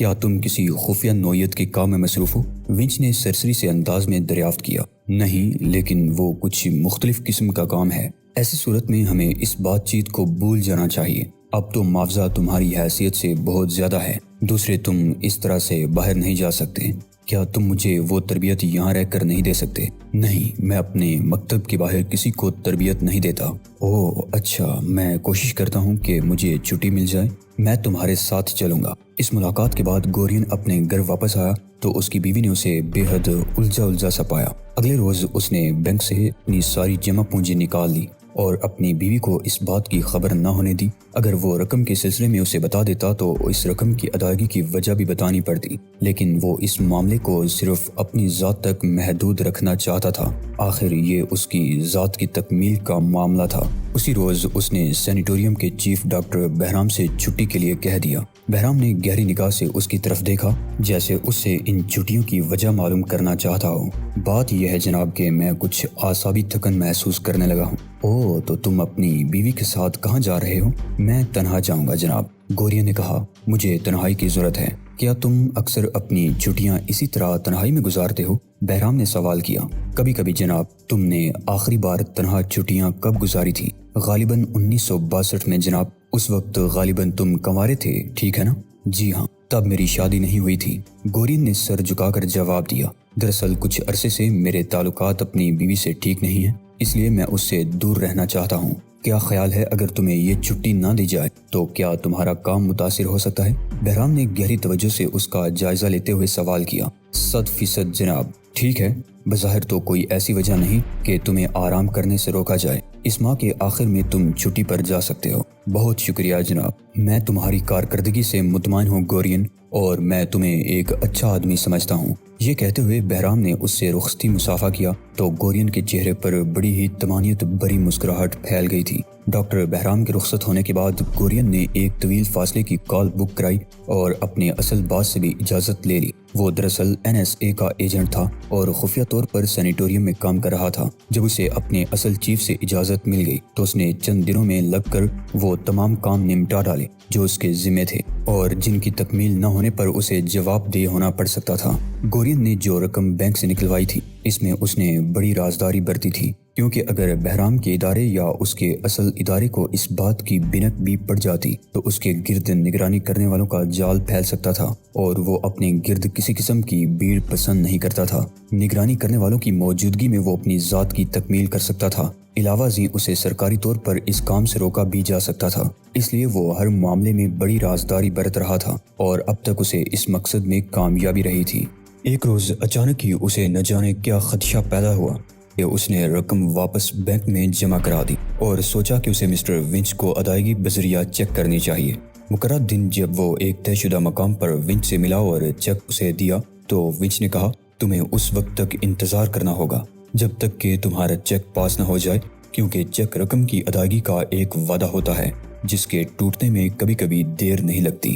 کیا تم کسی خفیہ نوعیت کے کام میں مصروف ہو؟ ونچ نے سرسری سے انداز میں دریافت کیا۔ نہیں، لیکن وہ کچھ مختلف قسم کا کام ہے۔ ایسی صورت میں ہمیں اس بات چیت کو بھول جانا چاہیے۔ اب تو معاوضہ تمہاری حیثیت سے بہت زیادہ ہے، دوسرے تم اس طرح سے باہر نہیں جا سکتے۔ کیا تم مجھے وہ تربیت یہاں رہ کر نہیں دے سکتے؟ نہیں، میں اپنے مکتب کے باہر کسی کو تربیت نہیں دیتا۔ اوہ اچھا، میں کوشش کرتا ہوں کہ مجھے چھٹی مل جائے۔ میں تمہارے ساتھ چلوں گا۔ اس ملاقات کے بعد گورین اپنے گھر واپس آیا تو اس کی بیوی نے اسے بے حد الجھا سا پایا۔ اگلے روز اس نے بینک سے اپنی ساری جمع پونجی نکال لی اور اپنی بیوی کو اس بات کی خبر نہ ہونے دی۔ اگر وہ رقم کے سلسلے میں اسے بتا دیتا تو اس رقم کی ادائیگی کی وجہ بھی بتانی پڑتی، لیکن وہ اس معاملے کو صرف اپنی ذات تک محدود رکھنا چاہتا تھا۔ آخر یہ اس کی ذات کی تکمیل کا معاملہ تھا۔ اسی روز اس نے سینیٹوریم کے چیف ڈاکٹر بہرام سے چھٹی کے لیے کہہ دیا۔ بہرام نے گہری نگاہ سے اس کی طرف دیکھا، جیسے اس سے ان چھٹیوں کی وجہ معلوم کرنا چاہتا ہو۔ بات یہ ہے جناب کہ میں کچھ اعصابی تھکن محسوس کرنے لگا ہوں۔ اوہ، تو تم اپنی بیوی کے ساتھ کہاں جا رہے ہو؟ میں تنہا جاؤں گا جناب، گوریا نے کہا۔ مجھے تنہائی کی ضرورت ہے۔ کیا تم اکثر اپنی چھٹیاں اسی طرح تنہائی میں گزارتے ہو؟ بہرام نے سوال کیا۔ کبھی کبھی جناب۔ تم نے آخری بار تنہا چھٹیاں کب گزاری تھی؟ غالباً 1962 میں جناب۔ اس وقت غالباً تم کنوارے تھے، ٹھیک ہے نا؟ جی ہاں، تب میری شادی نہیں ہوئی تھی، گورین نے سر جھکا کر جواب دیا۔ دراصل کچھ عرصے سے میرے تعلقات اپنی بیوی سے ٹھیک نہیں ہیں، اس لیے میں اس سے دور رہنا چاہتا ہوں۔ کیا خیال ہے اگر تمہیں یہ چھٹی نہ دی جائے تو کیا تمہارا کام متاثر ہو سکتا ہے؟ بہرام نے گہری توجہ سے اس کا جائزہ لیتے ہوئے سوال کیا۔ 100% جناب۔ ٹھیک ہے، بظاہر تو کوئی ایسی وجہ نہیں کہ تمہیں آرام کرنے سے روکا جائے۔ اس ماہ کے آخر میں تم چھٹی پر جا سکتے ہو۔ بہت شکریہ جناب، میں تمہاری کارکردگی سے مطمئن ہوں گورین، اور میں تمہیں ایک اچھا آدمی سمجھتا ہوں۔ یہ کہتے ہوئے بہرام نے اس سے رخصتی مصافحہ کیا تو گورین کے چہرے پر بڑی ہی طمانینت بھری مسکراہٹ پھیل گئی تھی۔ ڈاکٹر بہرام کے رخصت ہونے کے بعد گورین نے ایک طویل فاصلے کی کال بک کرائی اور اپنے اصل باس سے بھی اجازت لے لی۔ وہ دراصل NSA کا ایجنٹ تھا اور خفیہ طور پر سینیٹوریم میں کام کر رہا تھا۔ جب اسے اپنے اصل چیف سے اجازت مل گئی تو اس نے چند دنوں میں لگ کر وہ تمام کام نمٹا ڈالے جو اس کے ذمے تھے اور جن کی تکمیل نہ ہونے پر اسے جواب دہ ہونا پڑ سکتا تھا۔ گورین نے جو رقم بینک سے نکلوائی تھی، اس میں اس نے بڑی رازداری برتی تھی، کیونکہ اگر بہرام کے ادارے یا اس کے اصل ادارے کو اس بات کی بنک بھی پڑ جاتی تو اس کے گرد نگرانی کرنے والوں کا جال پھیل سکتا تھا، اور وہ اپنے گرد کسی قسم کی بھیڑ پسند نہیں کرتا تھا۔ نگرانی کرنے والوں کی موجودگی میں وہ اپنی ذات کی تکمیل کر سکتا تھا۔ علاوہ ازیں اسے سرکاری طور پر اس کام سے روکا بھی جا سکتا تھا، اس لیے وہ ہر معاملے میں بڑی رازداری برت رہا تھا اور اب تک اسے اس مقصد میں کامیابی رہی تھی۔ ایک روز اچانک ہی اسے نہ جانے کیا خدشہ پیدا ہوا کہ اس نے رقم واپس بینک میں جمع کرا دی اور سوچا کہ اسے مسٹر ونچ کو ادائیگی بذریعہ چیک کرنی چاہیے۔ مقررہ دن جب وہ ایک طے شدہ مقام پر ونچ سے ملا اور چیک اسے دیا تو ونچ نے کہا، تمہیں اس وقت تک انتظار کرنا ہوگا جب تک کہ تمہارا چیک پاس نہ ہو جائے، کیونکہ چیک رقم کی ادائیگی کا ایک وعدہ ہوتا ہے جس کے ٹوٹنے میں کبھی کبھی دیر نہیں لگتی۔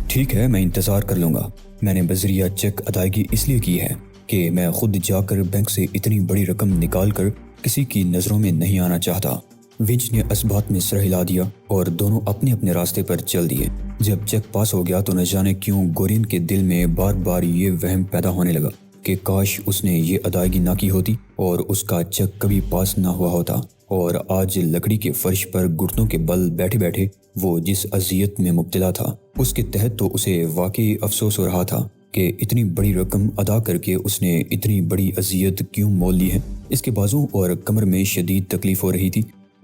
ٹھیک ہے، میں انتظار کر لوں گا۔ میں نے بذریعہ چیک ادائیگی اس لیے کی ہے کہ میں خود جا کر بینک سے اتنی بڑی رقم نکال کر کسی کی نظروں میں نہیں آنا چاہتا۔ ونچ نے اس بات میں سر ہلا دیا اور دونوں اپنے اپنے راستے پر چل دیے۔ جب چیک پاس ہو گیا تو نہ جانے کیوں گورین کے دل میں بار بار یہ وہم پیدا ہونے لگا کہ کاش اس نے یہ ادائیگی نہ کی ہوتی اور اس کا چیک کبھی پاس نہ ہوا ہوتا، اور آج لکڑی کے فرش پر گھٹنوں کے بل بیٹھے بیٹھے وہ جس اذیت میں مبتلا تھا، اس کے تحت تو اسے واقعی افسوس ہو رہا تھا کہ اتنی بڑی رقم ادا کر کے اس نے اتنی بڑی اذیت کیوں مول لی ہے۔ اس کے بازو اور کمر میں شدید تکلیف ہو رہی تھی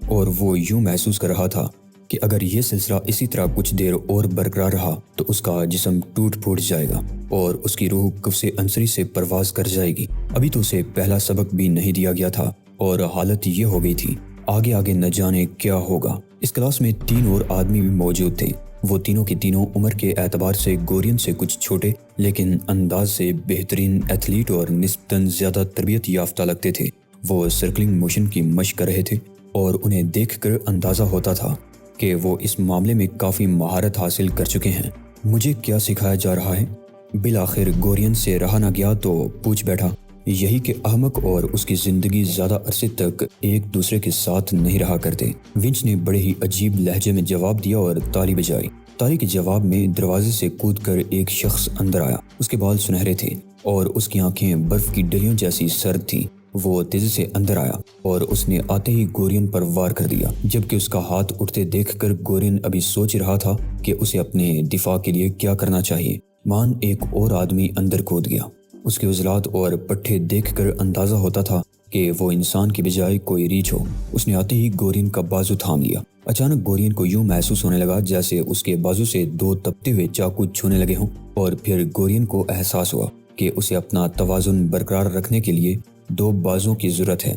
اور وہ یوں محسوس کر رہا تھا کہ اگر یہ سلسلہ اسی طرح کچھ دیر اور برقرار رہا تو اس کا جسم ٹوٹ پھوٹ جائے گا اور اس کی روح قفس عنصری سے پرواز کر جائے گی۔ ابھی تو اسے پہلا سبق بھی نہیں دیا گیا تھا اور حالت یہ ہو گئی تھی، آگے نہ جانے کیا ہوگا۔ اس کلاس میں 3 اور آدمی بھی موجود تھے۔ وہ تینوں کے تینوں عمر کے اعتبار سے گورین سے کچھ چھوٹے لیکن انداز سے بہترین ایتھلیٹ اور نسبتاً زیادہ تربیت یافتہ لگتے تھے۔ وہ سرکلنگ موشن کی مشق کر رہے تھے اور انہیں دیکھ کر اندازہ ہوتا تھا کہ وہ اس معاملے میں کافی مہارت حاصل کر چکے ہیں۔ مجھے کیا سکھایا جا رہا ہے؟ بالآخر گورین سے رہا نہ گیا تو پوچھ بیٹھا۔ یہی کہ احمق اور اس کی زندگی زیادہ عرصے تک ایک دوسرے کے ساتھ نہیں رہا کرتے۔ ونچ نے بڑے ہی عجیب لہجے میں جواب دیا اور تالی بجائی۔ تاری کے جواب میں دروازے سے کود کر ایک شخص اندر آیا۔ اس کے بال سنہرے تھے اور اس کی آنکھیں برف کی ڈلیوں جیسی سرد تھیں۔ وہ تیزی سے اندر آیا اور اس نے آتے ہی گورین پر وار کر دیا، جبکہ اس کا ہاتھ اٹھتے دیکھ کر گورین ابھی سوچ رہا تھا کہ اسے اپنے دفاع کے لیے کیا کرنا چاہیے۔ مان ایک اور آدمی اندر کود گیا۔ اس کے عضلات اور پٹھے دیکھ کر اندازہ ہوتا تھا کہ وہ انسان کی بجائے کوئی ریچھ ہو۔ اس نے آتے ہی گورین کا بازو تھام لیا۔ اچانک گورین کو یوں محسوس ہونے لگا جیسے اس کے بازو سے دو تپتے ہوئے چاقو چھونے لگے ہوں، اور پھر گورین کو احساس ہوا کہ اسے اپنا توازن برقرار رکھنے کے لیے دو بازوؤں کی ضرورت ہے۔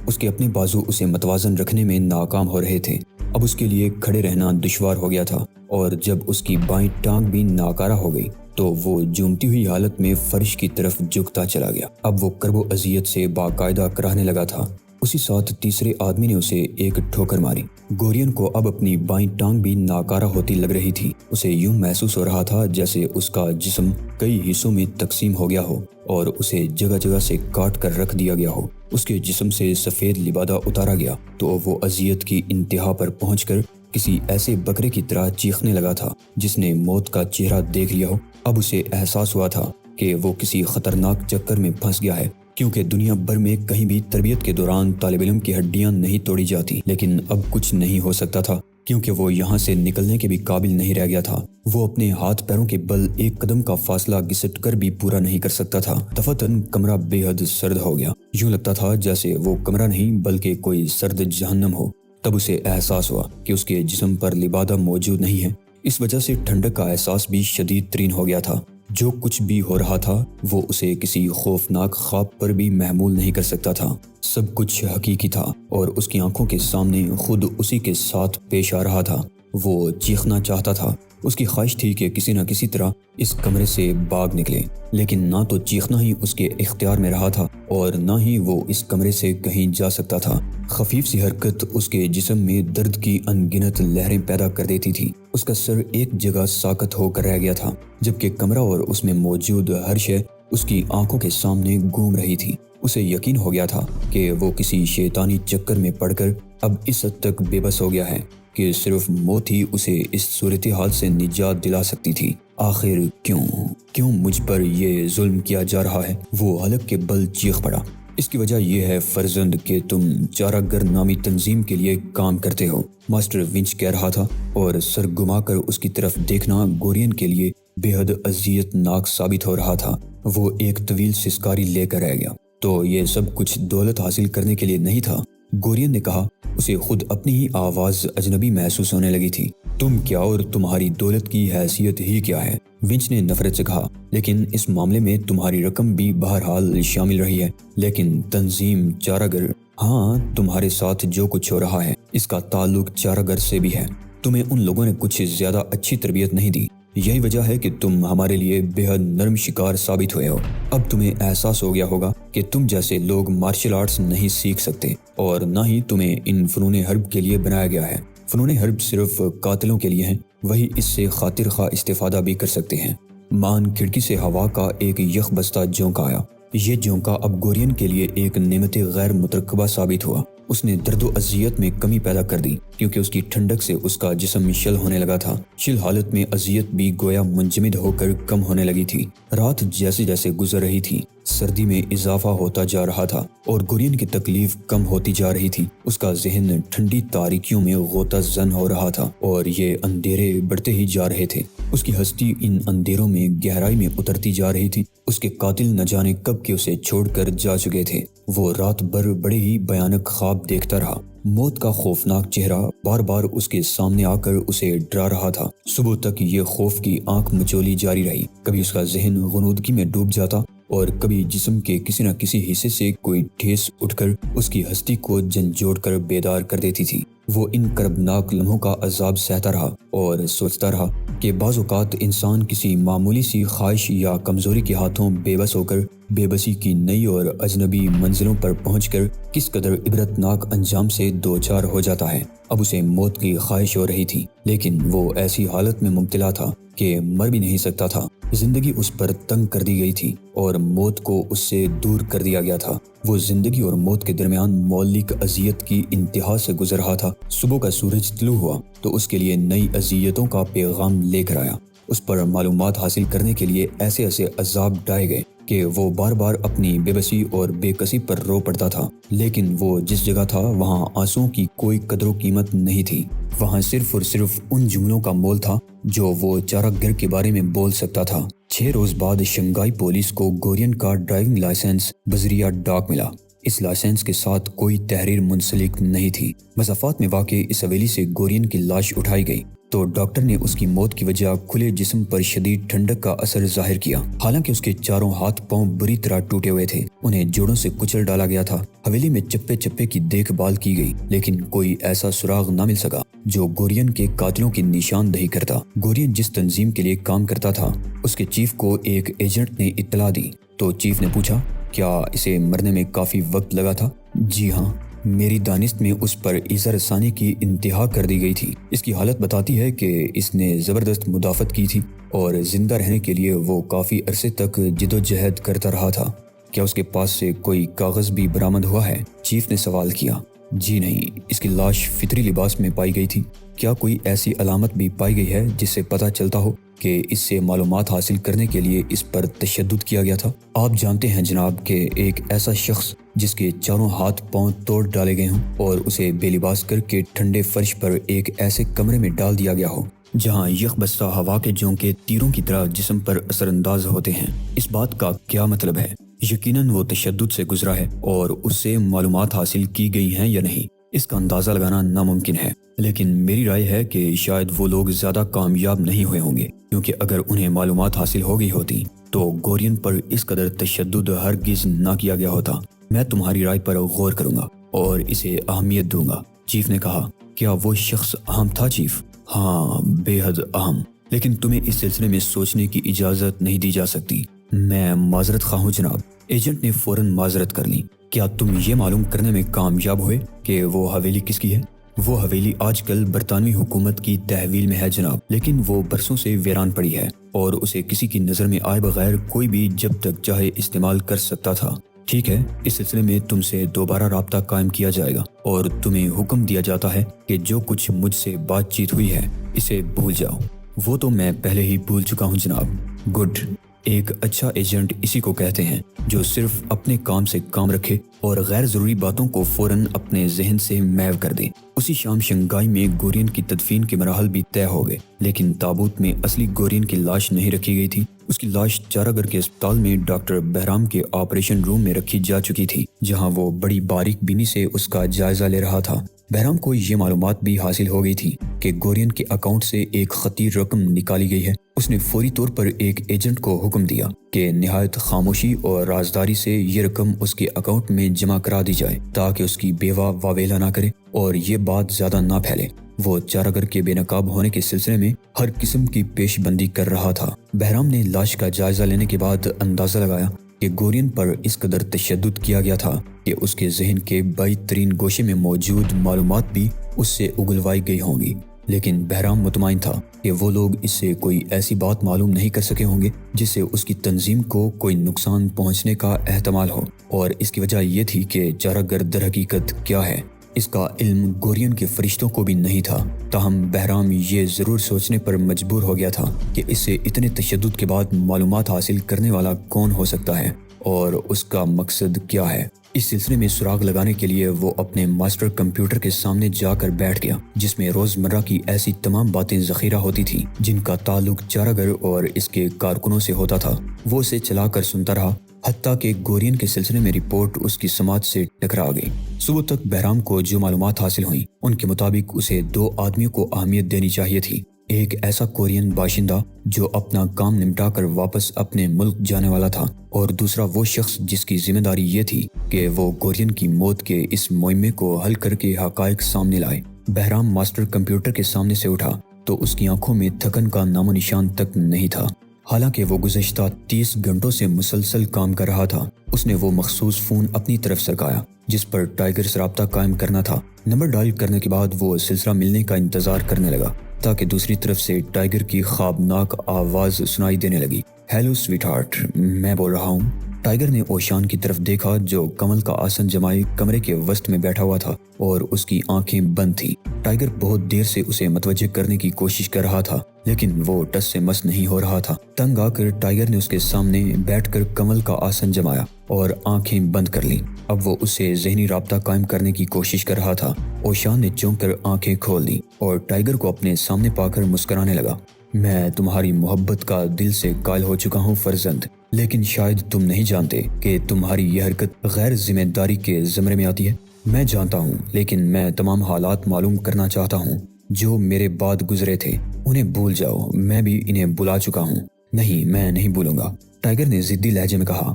اس کے اپنے بازو اسے متوازن رکھنے میں ناکام ہو رہے تھے۔ اب اس کے لیے کھڑے رہنا دشوار ہو گیا تھا، اور جب اس کی بائیں ٹانگ بھی ناکارہ ہو گئی تو وہ جومتی ہوئی حالت میں فرش کی طرف جھکتا چلا گیا۔ اب وہ کرب و اذیت سے باقاعدہ کراہنے لگا تھا۔ اسی ساتھ تیسرے آدمی نے اسے ایک ٹھوکر ماری۔ گورین کو اب اپنی بائیں ٹانگ بھی ناکارہ ہوتی لگ رہی تھی۔ اسے یوں محسوس ہو رہا تھا جیسے اس کا جسم کئی حصوں میں تقسیم ہو گیا ہو اور اسے جگہ جگہ سے کاٹ کر رکھ دیا گیا ہو۔ اس کے جسم سے سفید لبادہ اتارا گیا تو وہ اذیت کی انتہا پر پہنچ کر کسی ایسے بکرے کی طرح چیخنے لگا تھا جس نے موت کا چہرہ دیکھ لیا ہو۔ اب اسے احساس ہوا تھا کہ وہ کسی خطرناک چکر میں پھنس گیا ہے، کیونکہ دنیا بھر میں کہیں بھی تربیت کے دوران طالب علم کی ہڈیاں نہیں توڑی جاتی، لیکن اب کچھ نہیں ہو سکتا تھا کیونکہ وہ یہاں سے نکلنے کے بھی قابل نہیں رہ گیا تھا۔ وہ اپنے ہاتھ پیروں کے بل ایک قدم کا فاصلہ گھسٹ کر بھی پورا نہیں کر سکتا تھا۔ دفعتاً کمرہ بے حد سرد ہو گیا، یوں لگتا تھا جیسے وہ کمرہ نہیں بلکہ کوئی سرد جہنم ہو۔ تب اسے احساس ہوا کہ اس کے جسم پر لبادہ موجود نہیں ہے۔ اس وجہ سے ٹھنڈک کا احساس بھی شدید ترین ہو گیا تھا۔ جو کچھ بھی ہو رہا تھا وہ اسے کسی خوفناک خواب پر بھی محمول نہیں کر سکتا تھا۔ سب کچھ حقیقی تھا اور اس کی آنکھوں کے سامنے خود اسی کے ساتھ پیش آ رہا تھا۔ وہ چیخنا چاہتا تھا۔ اس کی خواہش تھی کہ کسی نہ کسی طرح اس کمرے سے بھاگ نکلے، لیکن نہ تو چیخنا ہی اس کے اختیار میں رہا تھا اور نہ ہی وہ اس کمرے سے کہیں جا سکتا تھا۔ خفیف سی حرکت اس کے جسم میں درد کی ان گنت لہریں پیدا کر دیتی تھی۔ اس کا سر ایک جگہ ساکت ہو کر رہ گیا تھا، جبکہ کمرہ اور اس میں موجود ہر شے اس کی آنکھوں کے سامنے گھوم رہی تھی۔ اسے یقین ہو گیا تھا کہ وہ کسی شیطانی چکر میں پڑ کر اب اس حد تک بے بس ہو گیا ہے کہ صرف موت ہی اسے اس صورتحال سے نجات دلا سکتی تھی۔ آخر کیوں مجھ پر یہ ظلم کیا جا رہا ہے؟ وہ حلق کے بل چیخ پڑا۔ اس کی وجہ یہ ہے فرزند کہ تم چارہ گر نامی تنظیم کے لیے کام کرتے ہو، ماسٹر ونچ کہہ رہا تھا، اور سر گھما کر اس کی طرف دیکھنا گورین کے لیے بے حد اذیت ناک ثابت ہو رہا تھا۔ وہ ایک طویل سسکاری لے کر رہ گیا۔ تو یہ سب کچھ دولت حاصل کرنے کے لیے نہیں تھا؟ گورین نے کہا۔ اسے خود اپنی ہی آواز اجنبی محسوس ہونے لگی تھی۔ تم کیا اور تمہاری دولت کی حیثیت ہی کیا ہے؟ ونچ نے نفرت سے کہا۔ لیکن اس معاملے میں تمہاری رقم بھی بہرحال شامل رہی ہے۔ لیکن تنظیم چارہ گر، ہاں، تمہارے ساتھ جو کچھ ہو رہا ہے اس کا تعلق چارہ گر سے بھی ہے۔ تمہیں ان لوگوں نے کچھ زیادہ اچھی تربیت نہیں دی، یہی وجہ ہے کہ تم ہمارے لیے بے حد نرم شکار ثابت ہوئے ہو۔ اب تمہیں احساس ہو گیا ہوگا کہ تم جیسے لوگ مارشل آرٹس نہیں سیکھ سکتے، اور نہ ہی تمہیں ان فنون حرب کے لیے بنایا گیا ہے۔ فنون حرب صرف قاتلوں کے لیے ہیں، وہی اس سے خاطر خواہ استفادہ بھی کر سکتے ہیں۔ مان کھڑکی سے ہوا کا ایک یخ بستہ جھونکا آیا۔ یہ جھونکا اب گورین کے لیے ایک نعمت غیر مترقبہ ثابت ہوا۔ اس نے درد و اذیت میں کمی پیدا کر دی کیونکہ اس کی ٹھنڈک سے اس کا جسم شل ہونے لگا تھا۔ شل حالت میں اذیت بھی گویا منجمد ہو کر کم ہونے لگی تھی۔ رات جیسے جیسے گزر رہی تھی، سردی میں اضافہ ہوتا جا رہا تھا اور گورین کی تکلیف کم ہوتی جا رہی تھی۔ اس کا ذہن ٹھنڈی تاریکیوں میں غوطہ زن ہو رہا تھا اور یہ اندھیرے بڑھتے ہی جا رہے تھے۔ اس کی ہستی ان اندھیروں میں گہرائی میں اترتی جا رہی تھی۔ اس کے قاتل نہ جانے کب کے اسے چھوڑ کر جا چکے تھے۔ وہ رات بھر بڑے ہی بھیانک خواب دیکھتا رہا۔ موت کا خوفناک چہرہ بار بار اس کے سامنے آ کر اسے ڈرا رہا تھا۔ صبح تک یہ خوف کی آنکھ مچولی جاری رہی۔ کبھی اس کا ذہن غنودگی میں ڈوب جاتا اور کبھی جسم کے کسی نہ کسی حصے سے کوئی ٹھیس اٹھ کر اس کی ہستی کو جھنجھوڑ کر بیدار کر دیتی تھی۔ وہ ان کربناک لمحوں کا عذاب سہتا رہا اور سوچتا رہا کہ بعض اوقات انسان کسی معمولی سی خواہش یا کمزوری کے ہاتھوں بے بس ہو کر بے بسی کی نئی اور اجنبی منزلوں پر پہنچ کر کس قدر عبرتناک انجام سے دوچار ہو جاتا ہے۔ اب اسے موت کی خواہش ہو رہی تھی، لیکن وہ ایسی حالت میں مبتلا تھا کہ مر بھی نہیں سکتا تھا۔ زندگی اس پر تنگ کر دی گئی تھی اور موت کو اس سے دور کر دیا گیا تھا۔ وہ زندگی اور موت کے درمیان مولک اذیت کی انتہا سے گزر رہا تھا۔ صبح کا سورج طلوع ہوا تو اس کے لیے نئی اذیتوں کا پیغام لے کر آیا۔ اس پر معلومات حاصل کرنے کے لیے ایسے ایسے عذاب ڈھائے گئے کہ وہ بار بار اپنی بے بسی اور بے کسی پر رو پڑتا تھا، لیکن وہ جس جگہ تھا وہاں آنسوؤں کی کوئی قدر و قیمت نہیں تھی۔ وہاں صرف اور صرف ان جملوں کا مول تھا جو وہ چارہ گر کے بارے میں بول سکتا تھا۔ 6 روز بعد شنگھائی پولیس کو گورین کا ڈرائیونگ لائسنس بذریعہ ڈاک ملا۔ اس لائسنس کے ساتھ کوئی تحریر منسلک نہیں تھی۔ مسافات میں واقع اس حویلی سے گورین کی لاش اٹھائی گئی تو ڈاکٹر نے اس کی موت کی وجہ کھلے جسم پر شدید ٹھنڈک کا اثر ظاہر کیا۔ حالانکہ اس کے چاروں ہاتھ پاؤں بری طرح ٹوٹے ہوئے تھے، انہیں جوڑوں سے کچل ڈالا گیا تھا۔ حویلی میں چپے چپے کی دیکھ بھال کی گئی، لیکن کوئی ایسا سراغ نہ مل سکا جو گورین کے قاتلوں کی نشاندہی کرتا۔ گورین جس تنظیم کے لیے کام کرتا تھا، اس کے چیف کو ایک ایجنٹ نے اطلاع دی تو چیف نے پوچھا، کیا اسے مرنے میں کافی وقت لگا تھا؟ جی ہاں، میری دانست میں اس پر ایذا رسانی کی انتہا کر دی گئی تھی۔ اس کی حالت بتاتی ہے کہ اس نے زبردست مدافعت کی تھی اور زندہ رہنے کے لیے وہ کافی عرصے تک جد و جہد کرتا رہا تھا۔ کیا اس کے پاس سے کوئی کاغذ بھی برآمد ہوا ہے؟ چیف نے سوال کیا۔ جی نہیں، اس کی لاش فطری لباس میں پائی گئی تھی۔ کیا کوئی ایسی علامت بھی پائی گئی ہے جس سے پتہ چلتا ہو کہ اس سے معلومات حاصل کرنے کے لیے اس پر تشدد کیا گیا تھا؟ آپ جانتے ہیں جناب کہ ایک ایسا شخص جس کے چاروں ہاتھ پاؤں توڑ ڈالے گئے ہوں اور اسے بے لباس کر کے ٹھنڈے فرش پر ایک ایسے کمرے میں ڈال دیا گیا ہو جہاں یک بستہ ہوا کے جھونکے تیروں کی طرح جسم پر اثر انداز ہوتے ہیں، اس بات کا کیا مطلب ہے؟ یقیناً وہ تشدد سے گزرا ہے اور اس سے معلومات حاصل کی گئی ہیں یا نہیں، اس کا اندازہ لگانا ناممکن ہے، لیکن میری رائے ہے کہ شاید وہ لوگ زیادہ کامیاب نہیں ہوئے ہوں گے، کیونکہ اگر انہیں معلومات حاصل ہو گئی ہوتی تو گورین پر اس قدر تشدد ہرگز نہ کیا گیا ہوتا۔ میں تمہاری رائے پر غور کروں گا اور اسے اہمیت دوں گا، چیف نے کہا۔ کیا وہ شخص اہم تھا چیف؟ ہاں، بے حد اہم، لیکن تمہیں اس سلسلے میں سوچنے کی اجازت نہیں دی جا سکتی۔ میں معذرت خواہ ہوں جناب، ایجنٹ نے فوراً معذرت کر لی۔ کیا تم یہ معلوم کرنے میں کامیاب ہوئے کہ وہ حویلی کس کی ہے؟ وہ حویلی آج کل برطانوی حکومت کی تحویل میں ہے جناب، لیکن وہ برسوں سے ویران پڑی ہے اور اسے کسی کی نظر میں آئے بغیر کوئی بھی جب تک چاہے استعمال کر سکتا تھا۔ ٹھیک ہے، اس سلسلے میں تم سے دوبارہ رابطہ قائم کیا جائے گا اور تمہیں حکم دیا جاتا ہے کہ جو کچھ مجھ سے بات چیت ہوئی ہے اسے بھول جاؤ۔ وہ تو میں پہلے ہی بھول چکا ہوں جناب۔ گڈ، ایک اچھا ایجنٹ اسی کو کہتے ہیں جو صرف اپنے کام سے کام رکھے اور غیر ضروری باتوں کو فوراً اپنے ذہن سے محو کر دے۔ اسی شام شنگھائی میں گورین کی تدفین کے مراحل بھی طے ہو گئے، لیکن تابوت میں اصلی گورین کی لاش نہیں رکھی گئی تھی۔ اس کی لاش چارہ گر کے اسپتال میں ڈاکٹر بہرام کے آپریشن روم میں رکھی جا چکی تھی، جہاں وہ بڑی باریک بینی سے اس کا جائزہ لے رہا تھا۔ بہرام کو یہ معلومات بھی حاصل ہو گئی تھی کہ گورین کے اکاؤنٹ سے ایک خطیر رقم نکالی گئی ہے۔ اس نے فوری طور پر ایک ایجنٹ کو حکم دیا کہ نہایت خاموشی اور رازداری سے یہ رقم اس کے اکاؤنٹ میں جمع کرا دی جائے تاکہ اس کی بیوہ واویلا نہ کرے اور یہ بات زیادہ نہ پھیلے۔ وہ چارہ گر کے بے نقاب ہونے کے سلسلے میں ہر قسم کی پیش بندی کر رہا تھا۔ بہرام نے لاش کا جائزہ لینے کے بعد اندازہ لگایا کہ گورین پر اس قدر تشدد کیا گیا تھا کہ اس کے ذہن کے بعید ترین گوشے میں موجود معلومات بھی اس سے اگلوائی گئی ہوں گی، لیکن بہرام مطمئن تھا کہ وہ لوگ اس سے کوئی ایسی بات معلوم نہیں کر سکے ہوں گے جس سے اس کی تنظیم کو کوئی نقصان پہنچنے کا احتمال ہو، اور اس کی وجہ یہ تھی کہ چارہ گر در حقیقت کیا ہے اس کا علم گورین کے فرشتوں کو بھی نہیں تھا۔ تاہم بہرام یہ ضرور سوچنے پر مجبور ہو گیا تھا کہ اس سے اتنے تشدد کے بعد معلومات حاصل کرنے والا کون ہو سکتا ہے اور اس کا مقصد کیا ہے۔ اس سلسلے میں سراغ لگانے کے لیے وہ اپنے ماسٹر کمپیوٹر کے سامنے جا کر بیٹھ گیا، جس میں روزمرہ کی ایسی تمام باتیں ذخیرہ ہوتی تھیں جن کا تعلق چارہ گر اور اس کے کارکنوں سے ہوتا تھا۔ وہ اسے چلا کر سنتا رہا، حتیٰ کہ گورین کے سلسلے میں رپورٹ اس کی سماعت سے ٹکرا گئی۔ صبح تک بہرام کو جو معلومات حاصل ہوئیں ان کے مطابق اسے 2 آدمیوں کو اہمیت دینی چاہیے تھی۔ ایک ایسا کورین باشندہ جو اپنا کام نمٹا کر واپس اپنے ملک جانے والا تھا، اور دوسرا وہ شخص جس کی ذمہ داری یہ تھی کہ وہ گورین کی موت کے اس معمے کو حل کر کے حقائق سامنے لائے۔ بہرام ماسٹر کمپیوٹر کے سامنے سے اٹھا تو اس کی آنکھوں میں تھکن کا نام و نشان تک نہیں تھا۔ حالانکہ وہ گزشتہ 30 گھنٹوں سے مسلسل کام کر رہا تھا۔ اس نے وہ مخصوص فون اپنی طرف سرکایا جس پر ٹائیگر سے رابطہ قائم کرنا تھا۔ نمبر ڈائل کرنے کے بعد وہ سلسلہ ملنے کا انتظار کرنے لگا تاکہ دوسری طرف سے ٹائیگر کی خوابناک آواز سنائی دینے لگی۔ ہیلو سویٹ ہارٹ، میں بول رہا ہوں۔ ٹائیگر نے اوشان کی طرف دیکھا جو کمل کا آسن جمائے کمرے کے وسط میں بیٹھا ہوا تھا اور اس کی آنکھیں بند تھیں۔ ٹائیگر بہت دیر سے اسے متوجہ کرنے کی کوشش کر رہا تھا لیکن وہ ٹس سے مس نہیں ہو رہا تھا۔ تنگ آ کر ٹائیگر نے اس کے سامنے بیٹھ کر کمل کا آسن جمایا اور آنکھیں بند کر لیں۔ اب وہ اس سے ذہنی رابطہ قائم کرنے کی کوشش کر رہا تھا۔ اوشان نے چونک کر آنکھیں کھول لی اور ٹائیگر کو اپنے سامنے پا کر مسکرانے لگا۔ میں تمہاری محبت کا دل سے قائل ہو چکا ہوں فرزند، لیکن شاید تم نہیں جانتے کہ تمہاری یہ حرکت غیر ذمہ داری کے زمرے میں آتی ہے۔ میں جانتا ہوں، لیکن میں تمام حالات معلوم کرنا چاہتا ہوں جو میرے بعد گزرے تھے۔ انہیں بھول جاؤ، میں بھی انہیں بلا چکا ہوں۔ نہیں، میں نہیں بھولوں گا، ٹائیگر نے ضدی لہجے میں کہا۔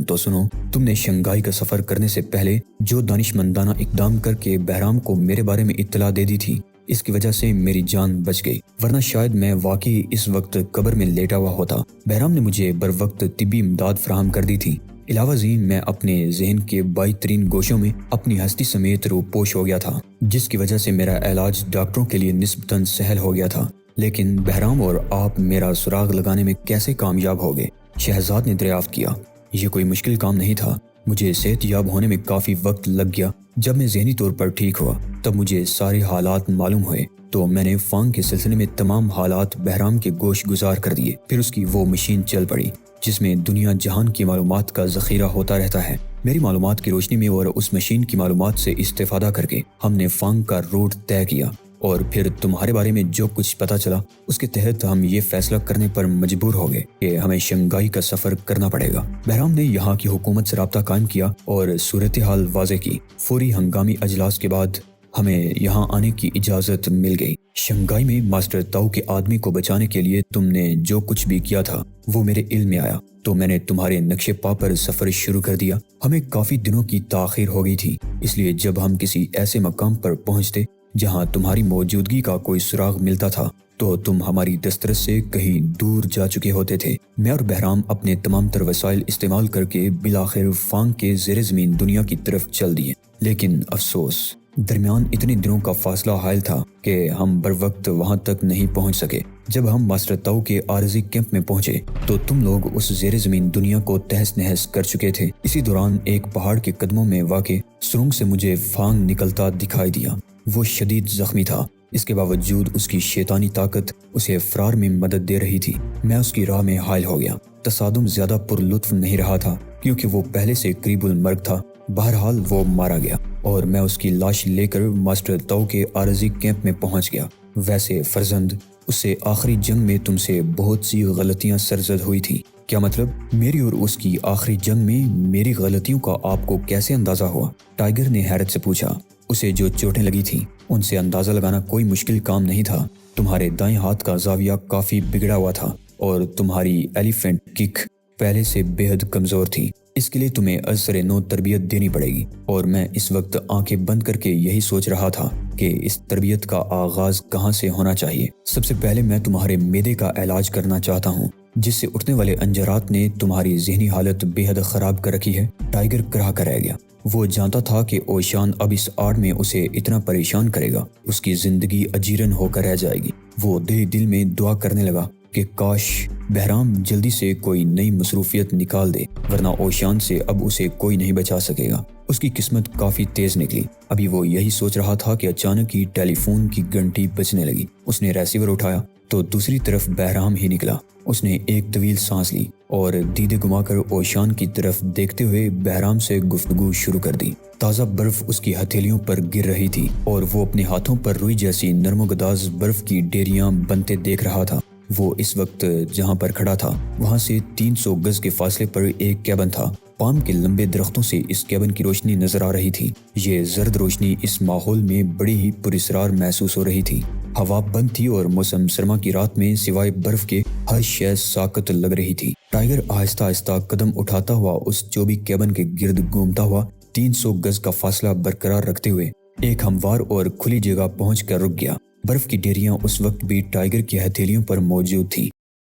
تو سنو، تم نے شنگھائی کا سفر کرنے سے پہلے جو دانشمندانہ اقدام کر کے بہرام کو میرے بارے میں اطلاع دے دی تھی، اس کی وجہ سے میری جان بچ گئی، ورنہ شاید میں واقعی اس وقت قبر میں لیٹا ہوا ہوتا۔ بہرام نے مجھے بر وقت طبی امداد فراہم کر دی تھی۔ علاوہ ازیں میں اپنے ذہن کے بعید ترین گوشوں میں اپنی ہستی سمیت روپوش ہو گیا تھا، جس کی وجہ سے میرا علاج ڈاکٹروں کے لیے نسبتاً سہل ہو گیا تھا۔ لیکن بہرام اور آپ میرا سراغ لگانے میں کیسے کامیاب ہو گئے؟ شہزاد نے دریافت کیا۔ یہ کوئی مشکل کام نہیں تھا، مجھے صحت یاب ہونے میں کافی وقت لگ گیا۔ جب میں ذہنی طور پر ٹھیک ہوا تب مجھے سارے حالات معلوم ہوئے، تو میں نے فانگ کے سلسلے میں تمام حالات بہرام کے گوش گزار کر دیے۔ پھر اس کی وہ مشین چل پڑی جس میں دنیا جہان کی معلومات کا ذخیرہ ہوتا رہتا ہے۔ میری معلومات کی روشنی میں اور اس مشین کی معلومات سے استفادہ کر کے ہم نے فانگ کا روٹ طے کیا، اور پھر تمہارے بارے میں جو کچھ پتا چلا اس کے تحت ہم یہ فیصلہ کرنے پر مجبور ہو گئے کہ ہمیں شنگھائی کا سفر کرنا پڑے گا۔ بہرام نے یہاں کی حکومت سے رابطہ قائم کیا اور صورتحال واضح کی۔ فوری ہنگامی اجلاس کے بعد ہمیں یہاں آنے کی اجازت مل گئی۔ شنگھائی میں ماسٹر تاؤ کے آدمی کو بچانے کے لیے تم نے جو کچھ بھی کیا تھا وہ میرے علم میں آیا، تو میں نے تمہارے نقشے پا پر سفر شروع کر دیا۔ ہمیں کافی دنوں کی تاخیر ہو گئی تھی، اس لیے جب ہم کسی ایسے مقام پر پہنچتے جہاں تمہاری موجودگی کا کوئی سراغ ملتا تھا تو تم ہماری دسترس سے کہیں دور جا چکے ہوتے تھے۔ میں اور بہرام اپنے تمام تر وسائل استعمال کر کے بالآخر فانگ کے زیر زمین دنیا کی طرف چل دیے، لیکن افسوس درمیان اتنے دنوں کا فاصلہ حائل تھا کہ ہم بر وقت وہاں تک نہیں پہنچ سکے۔ جب ہم ماسٹر تاؤ کے عارضی کیمپ میں پہنچے تو تم لوگ اس زیر زمین دنیا کو تہس نہس کر چکے تھے۔ اسی دوران ایک پہاڑ کے قدموں میں واقع سرنگ سے مجھے فانگ نکلتا دکھائی دیا۔ وہ شدید زخمی تھا، اس کے باوجود اس کی شیطانی طاقت اسے فرار میں مدد دے رہی تھی۔ میں اس کی راہ میں حائل ہو گیا۔ تصادم زیادہ پر لطف نہیں رہا تھا کیونکہ وہ پہلے سے قریب المرگ تھا۔ بہرحال وہ مارا گیا اور میں اس کی لاش لے کر ماسٹر تاؤ کے عارضی کیمپ میں پہنچ گیا۔ ویسے فرزند، اس سے آخری جنگ میں تم سے بہت سی غلطیاں سرزد ہوئی تھی۔ کیا مطلب؟ میری اور اس کی آخری جنگ میں میری غلطیوں کا آپ کو کیسے اندازہ ہوا؟ ٹائیگر نے حیرت سے پوچھا۔ اسے جو چوٹیں لگی تھیں ان سے اندازہ لگانا کوئی مشکل کام نہیں تھا۔ تمہارے دائیں ہاتھ کا زاویہ کافی بگڑا ہوا تھا اور تمہاری ایلیفینٹ کک پہلے سے بے حد کمزور تھی۔ اس کے لیے تمہیں از سر نو تربیت دینی پڑے گی، اور میں اس وقت آنکھیں بند کر کے یہی سوچ رہا تھا کہ اس تربیت کا آغاز کہاں سے ہونا چاہیے۔ سب سے پہلے میں تمہارے معدے کا علاج کرنا چاہتا ہوں، جس سے اٹھنے والے انجرات نے تمہاری ذہنی حالت بے حد خراب کر رکھی ہے۔ ٹائیگر کرا کر رہ گیا۔ وہ جانتا تھا کہ اوشان اب اس آڑ میں اسے اتنا پریشان کرے گا، اس کی زندگی اجیرن ہو کر رہ جائے گی۔ وہ دل میں دعا کرنے لگا کہ کاش بہرام جلدی سے کوئی نئی مصروفیت نکال دے، ورنہ اوشان سے اب اسے کوئی نہیں بچا سکے گا۔ اس کی قسمت کافی تیز نکلی۔ ابھی وہ یہی سوچ رہا تھا کہ اچانک ہی ٹیلی فون کی گھنٹی بجنے لگی۔ اس نے ریسیور اٹھایا تو دوسری طرف بہرام ہی نکلا۔ اس نے ایک طویل سانس لی اور دیدے گما کر اوشان کی طرف دیکھتے ہوئے بہرام سے گفتگو شروع کر دی۔ تازہ برف اس کی ہتھیلیوں پر گر رہی تھی اور وہ اپنے ہاتھوں پر روئی جیسی نرم و گداز برف کی ڈیریاں بنتے دیکھ رہا تھا۔ وہ اس وقت جہاں پر کھڑا تھا وہاں سے 300 گز کے فاصلے پر ایک کیبن تھا۔ پام کے لمبے درختوں سے اس کیبن کی روشنی نظر آ رہی تھی۔ یہ زرد روشنی اس ماحول میں بڑی ہی پراسرار محسوس ہو رہی تھی۔ ہوا بند تھی اور موسم سرما کی رات میں سوائے برف کے ہر شے ساکت لگ رہی تھی۔ ٹائیگر آہستہ آہستہ قدم اٹھاتا ہوا اس چوبی کیبن کے گرد گھومتا ہوا 300 گز کا فاصلہ برقرار رکھتے ہوئے ایک ہموار اور کھلی جگہ پہنچ کر رک گیا۔ برف کی ڈیریاں اس وقت بھی ٹائیگر کی ہتھیلیوں پر موجود تھیں۔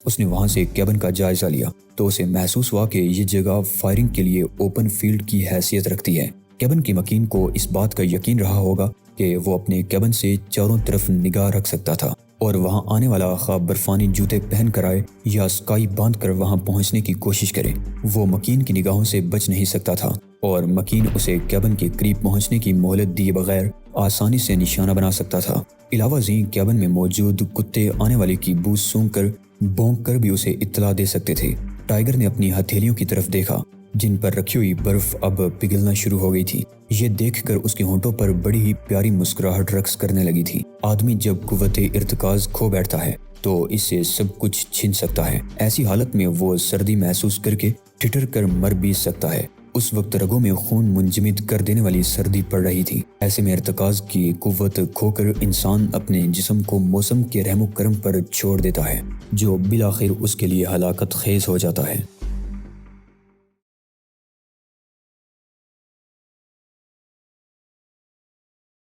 اس نے وہاں سے کیبن کا جائزہ لیا تو اسے محسوس ہوا کہ یہ جگہ فائرنگ کے لیے اوپن فیلڈ کی حیثیت رکھتی ہے۔ کیبن کے مکین کو اس بات کا یقین رہا ہوگا کہ وہ اپنے کیبن سے چاروں طرف نگاہ رکھ سکتا تھا اور وہاں آنے والا خواہ برفانی جوتے پہن کر آئے یا اسکائی باندھ کر وہاں پہنچنے کی کوشش کرے، وہ مکین کی نگاہوں سے بچ نہیں سکتا تھا اور مکین اسے کیبن کے قریب پہنچنے کی مہلت دیے بغیر آسانی سے نشانہ بنا سکتا تھا۔ علاوہ ازیں کیبن میں موجود کتے آنے والے کی بو سونگھ کر بھونک کر بھی اسے اطلاع دے سکتے تھے۔ ٹائیگر نے اپنی ہتھیلیوں کی طرف دیکھا جن پر رکھی ہوئی برف اب پگھلنا شروع ہو گئی تھی۔ یہ دیکھ کر اس کے ہونٹوں پر بڑی ہی پیاری مسکراہٹ رقص کرنے لگی تھی۔ آدمی جب قوت ارتکاز کھو بیٹھتا ہے تو اس سے سب کچھ چھن سکتا ہے۔ ایسی حالت میں وہ سردی محسوس کر کے ٹھٹر کر مر بھی سکتا ہے۔ اس وقت رگوں میں خون منجمد کر دینے والی سردی پڑ رہی تھی۔ ایسے میں ارتکاز کی قوت کھو کر انسان اپنے جسم کو موسم کے رحم و کرم پر چھوڑ دیتا ہے جو بالآخر اس کے لیے ہلاکت خیز ہو جاتا ہے۔